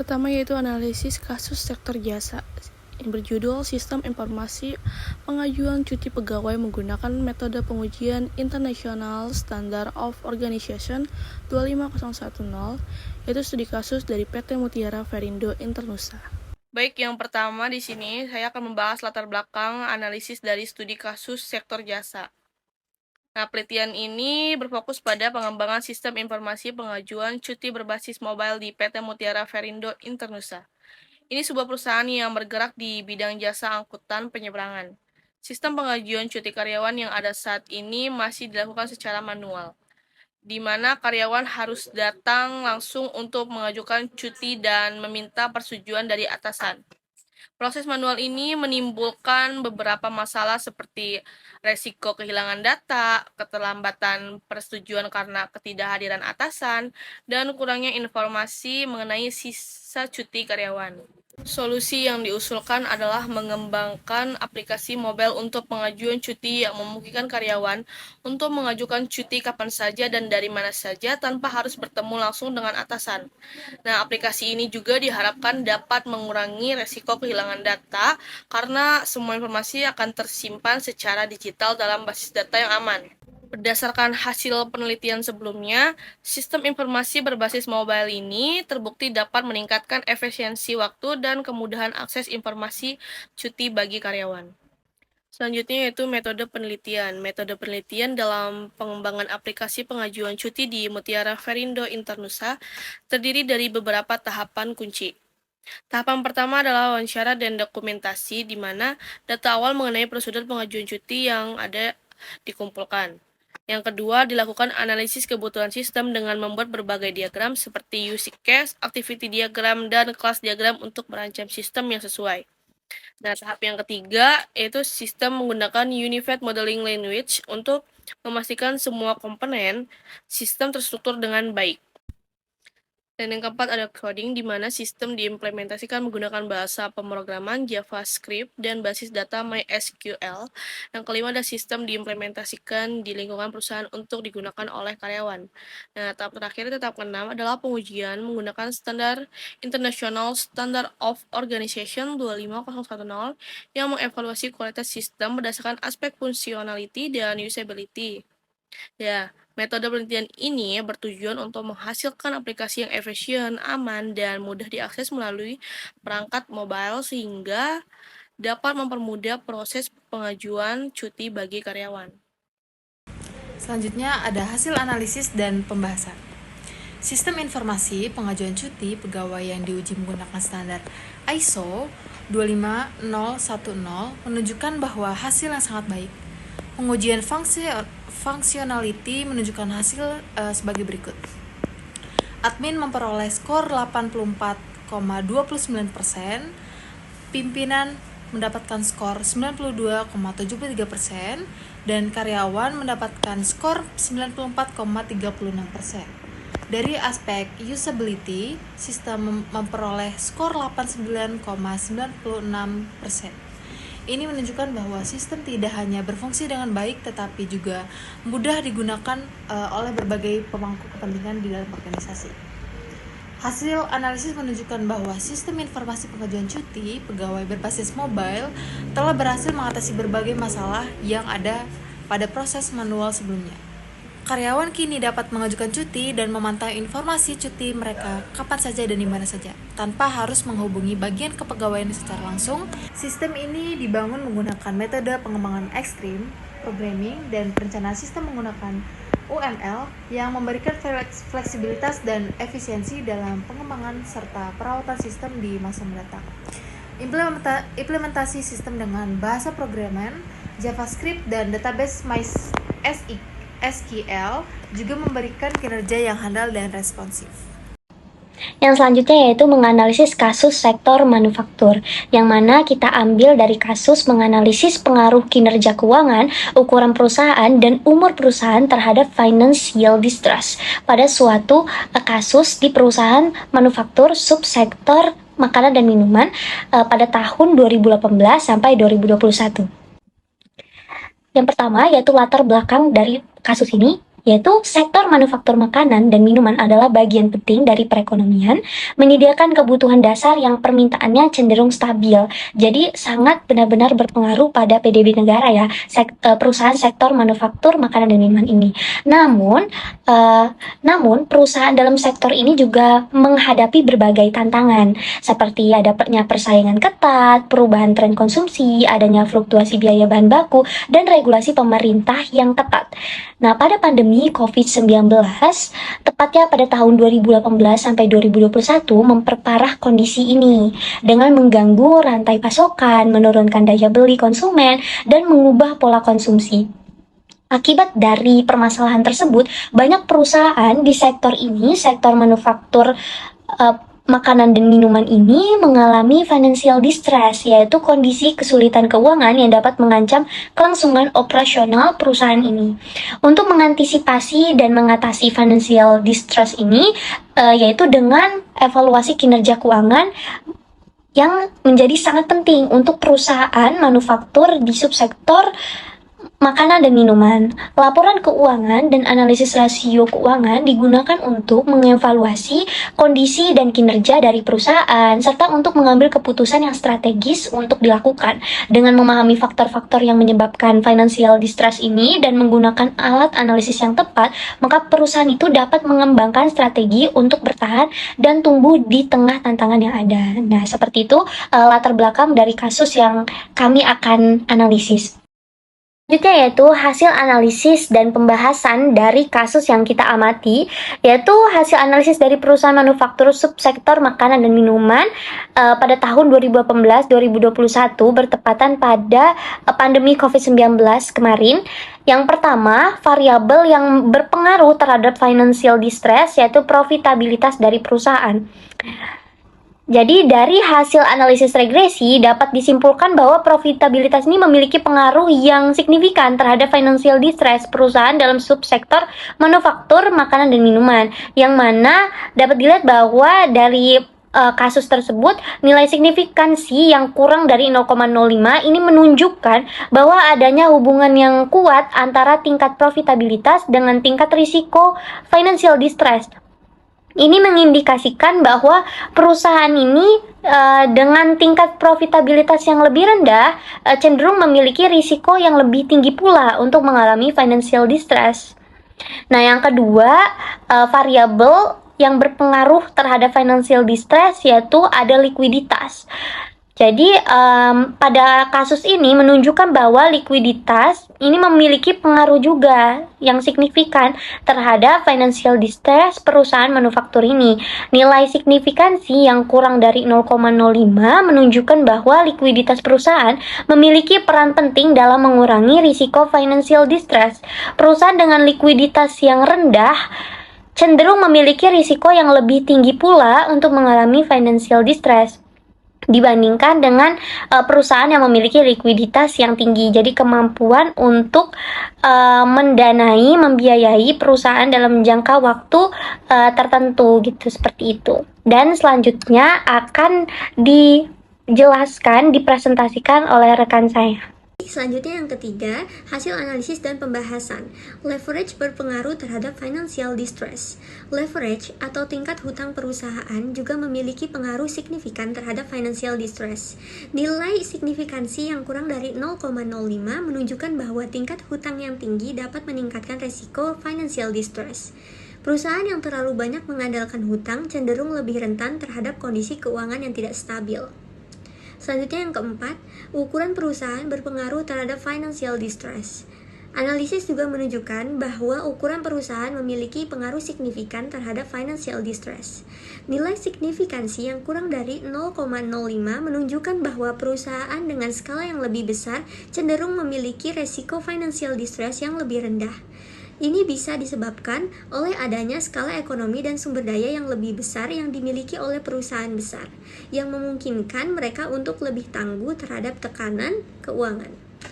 pertama yaitu analisis kasus sektor jasa yang berjudul Sistem Informasi Pengajuan Cuti Pegawai menggunakan metode pengujian International Standard of Organization 25010, yaitu studi kasus dari PT Mutiara Verindo Internusa. Baik, yang pertama di sini saya akan membahas latar belakang analisis dari studi kasus sektor jasa. Nah, penelitian ini berfokus pada pengembangan sistem informasi pengajuan cuti berbasis mobile di PT Mutiara Verindo Internusa. Ini sebuah perusahaan yang bergerak di bidang jasa angkutan penyeberangan. Sistem pengajuan cuti karyawan yang ada saat ini masih dilakukan secara manual, di mana karyawan harus datang langsung untuk mengajukan cuti dan meminta persetujuan dari atasan. Proses manual ini menimbulkan beberapa masalah seperti resiko kehilangan data, keterlambatan persetujuan karena ketidakhadiran atasan, dan kurangnya informasi mengenai sisa cuti karyawan. Solusi yang diusulkan adalah mengembangkan aplikasi mobile untuk pengajuan cuti yang memungkinkan karyawan untuk mengajukan cuti kapan saja dan dari mana saja tanpa harus bertemu langsung dengan atasan. Nah, aplikasi ini juga diharapkan dapat mengurangi resiko kehilangan data karena semua informasi akan tersimpan secara digital dalam basis data yang aman. Berdasarkan hasil penelitian sebelumnya, sistem informasi berbasis mobile ini terbukti dapat meningkatkan efisiensi waktu dan kemudahan akses informasi cuti bagi karyawan. Selanjutnya yaitu metode penelitian. Metode penelitian dalam pengembangan aplikasi pengajuan cuti di Mutiara Verindo Internusa terdiri dari beberapa tahapan kunci. Tahapan pertama adalah wawancara dan dokumentasi, di mana data awal mengenai prosedur pengajuan cuti yang ada dikumpulkan. Yang kedua, dilakukan analisis kebutuhan sistem dengan membuat berbagai diagram seperti use case, activity diagram, dan kelas diagram untuk merancang sistem yang sesuai. Nah, tahap yang ketiga yaitu sistem menggunakan Unified Modeling Language untuk memastikan semua komponen sistem terstruktur dengan baik. Dan yang keempat ada coding, di mana sistem diimplementasikan menggunakan bahasa pemrograman JavaScript dan basis data MySQL. Yang kelima ada sistem diimplementasikan di lingkungan perusahaan untuk digunakan oleh karyawan. Nah, tahap terakhir, tahap keenam adalah pengujian menggunakan standar International Standard of Organization 25010 yang mengevaluasi kualitas sistem berdasarkan aspek functionality dan usability. Ya, metode penelitian ini bertujuan untuk menghasilkan aplikasi yang efisien, aman, dan mudah diakses melalui perangkat mobile sehingga dapat mempermudah proses pengajuan cuti bagi karyawan. Selanjutnya ada hasil analisis dan pembahasan. Sistem informasi pengajuan cuti pegawai yang diuji menggunakan standar ISO 25010 menunjukkan bahwa hasil yang sangat baik. Pengujian functionality menunjukkan hasil sebagai berikut. Admin memperoleh skor 84,29%, pimpinan mendapatkan skor 92,73%, dan karyawan mendapatkan skor 94,36%. Dari aspek usability, sistem memperoleh skor 89,96%. Ini menunjukkan bahwa sistem tidak hanya berfungsi dengan baik, tetapi juga mudah digunakan oleh berbagai pemangku kepentingan di dalam organisasi. Hasil analisis menunjukkan bahwa sistem informasi pengajuan cuti pegawai berbasis mobile telah berhasil mengatasi berbagai masalah yang ada pada proses manual sebelumnya. Karyawan kini dapat mengajukan cuti dan memantau informasi cuti mereka kapan saja dan di mana saja, tanpa harus menghubungi bagian kepegawaian secara langsung. Sistem ini dibangun menggunakan metode pengembangan ekstrim, programming, dan perencanaan sistem menggunakan UML yang memberikan fleksibilitas dan efisiensi dalam pengembangan serta perawatan sistem di masa mendatang. Implementasi sistem dengan bahasa programan, JavaScript, dan database MySQL juga memberikan kinerja yang handal dan responsif. Yang selanjutnya yaitu menganalisis kasus sektor manufaktur, yang mana kita ambil dari kasus menganalisis pengaruh kinerja keuangan, ukuran perusahaan, dan umur perusahaan terhadap financial distress pada suatu kasus di perusahaan manufaktur subsektor makanan dan minuman pada tahun 2018 sampai 2021. Yang pertama yaitu latar belakang dari kasus ini. yaitu sektor manufaktur makanan dan minuman adalah bagian penting dari perekonomian, menyediakan kebutuhan dasar yang permintaannya cenderung stabil. Jadi sangat benar-benar berpengaruh pada PDB negara ya, perusahaan sektor manufaktur makanan dan minuman ini. Namun perusahaan dalam sektor ini juga menghadapi berbagai tantangan, seperti adanya persaingan ketat, perubahan tren konsumsi, adanya fluktuasi biaya bahan baku, dan regulasi pemerintah yang ketat. Nah, pada pandemi COVID-19, tepatnya pada tahun 2018 sampai 2021 memperparah kondisi ini dengan mengganggu rantai pasokan, menurunkan daya beli konsumen, dan mengubah pola konsumsi. Akibat dari permasalahan tersebut, banyak perusahaan di sektor ini, sektor manufaktur makanan dan minuman ini mengalami financial distress, yaitu kondisi kesulitan keuangan yang dapat mengancam kelangsungan operasional perusahaan ini. Untuk mengantisipasi dan mengatasi financial distress ini, yaitu dengan evaluasi kinerja keuangan yang menjadi sangat penting untuk perusahaan manufaktur di subsektor makanan dan minuman. Laporan keuangan dan analisis rasio keuangan digunakan untuk mengevaluasi kondisi dan kinerja dari perusahaan, serta untuk mengambil keputusan yang strategis untuk dilakukan. Dengan memahami faktor-faktor yang menyebabkan financial distress ini dan menggunakan alat analisis yang tepat, maka perusahaan itu dapat mengembangkan strategi untuk bertahan dan tumbuh di tengah tantangan yang ada. Nah, seperti itu latar belakang dari kasus yang kami akan analisis. Selanjutnya yaitu hasil analisis dan pembahasan dari kasus yang kita amati, yaitu hasil analisis dari perusahaan manufaktur subsektor makanan dan minuman pada tahun 2018-2021 bertepatan pada pandemi COVID-19 kemarin. Yang pertama, variabel yang berpengaruh terhadap financial distress yaitu profitabilitas dari perusahaan. Jadi dari hasil analisis regresi dapat disimpulkan bahwa profitabilitas ini memiliki pengaruh yang signifikan terhadap financial distress perusahaan dalam subsektor manufaktur makanan dan minuman, yang mana dapat dilihat bahwa dari kasus tersebut nilai signifikansi yang kurang dari 0,05 ini menunjukkan bahwa adanya hubungan yang kuat antara tingkat profitabilitas dengan tingkat risiko financial distress. Ini mengindikasikan bahwa perusahaan ini dengan tingkat profitabilitas yang lebih rendah cenderung memiliki risiko yang lebih tinggi pula untuk mengalami financial distress. Nah, yang kedua, variabel yang berpengaruh terhadap financial distress yaitu ada likuiditas. Jadi pada kasus ini menunjukkan bahwa likuiditas ini memiliki pengaruh juga yang signifikan terhadap financial distress perusahaan manufaktur ini. Nilai signifikansi yang kurang dari 0,05 menunjukkan bahwa likuiditas perusahaan memiliki peran penting dalam mengurangi risiko financial distress. Perusahaan dengan likuiditas yang rendah cenderung memiliki risiko yang lebih tinggi pula untuk mengalami financial distress dibandingkan dengan perusahaan yang memiliki likuiditas yang tinggi. Jadi kemampuan untuk mendanai, membiayai perusahaan dalam jangka waktu tertentu gitu, seperti itu. Dan selanjutnya akan dijelaskan, dipresentasikan oleh rekan saya. Selanjutnya yang ketiga, hasil analisis dan pembahasan. Leverage berpengaruh terhadap financial distress. Leverage atau tingkat hutang perusahaan juga memiliki pengaruh signifikan terhadap financial distress. Nilai signifikansi yang kurang dari 0,05 menunjukkan bahwa tingkat hutang yang tinggi dapat meningkatkan resiko financial distress. Perusahaan yang terlalu banyak mengandalkan hutang cenderung lebih rentan terhadap kondisi keuangan yang tidak stabil. Selanjutnya yang keempat, ukuran perusahaan berpengaruh terhadap financial distress. Analisis juga menunjukkan bahwa ukuran perusahaan memiliki pengaruh signifikan terhadap financial distress. Nilai signifikansi yang kurang dari 0,05 menunjukkan bahwa perusahaan dengan skala yang lebih besar cenderung memiliki resiko financial distress yang lebih rendah. Ini bisa disebabkan oleh adanya skala ekonomi dan sumber daya yang lebih besar yang dimiliki oleh perusahaan besar, yang memungkinkan mereka untuk lebih tangguh terhadap tekanan keuangan.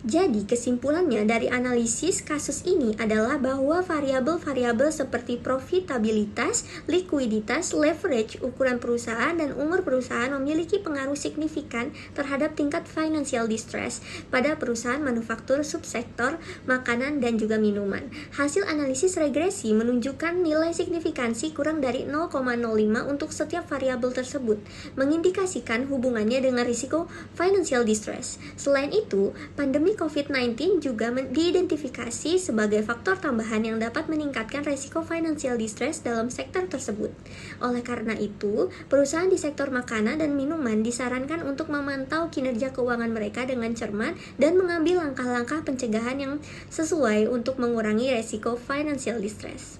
Jadi, kesimpulannya dari analisis kasus ini adalah bahwa variabel-variabel seperti profitabilitas, likuiditas, leverage, ukuran perusahaan, dan umur perusahaan memiliki pengaruh signifikan terhadap tingkat financial distress pada perusahaan manufaktur subsektor makanan dan juga minuman. Hasil analisis regresi menunjukkan nilai signifikansi kurang dari 0,05 untuk setiap variabel tersebut, mengindikasikan hubungannya dengan risiko financial distress. Selain itu, pandemi COVID-19 juga diidentifikasi sebagai faktor tambahan yang dapat meningkatkan risiko financial distress dalam sektor tersebut. Oleh karena itu, perusahaan di sektor makanan dan minuman disarankan untuk memantau kinerja keuangan mereka dengan cermat dan mengambil langkah-langkah pencegahan yang sesuai untuk mengurangi risiko financial distress.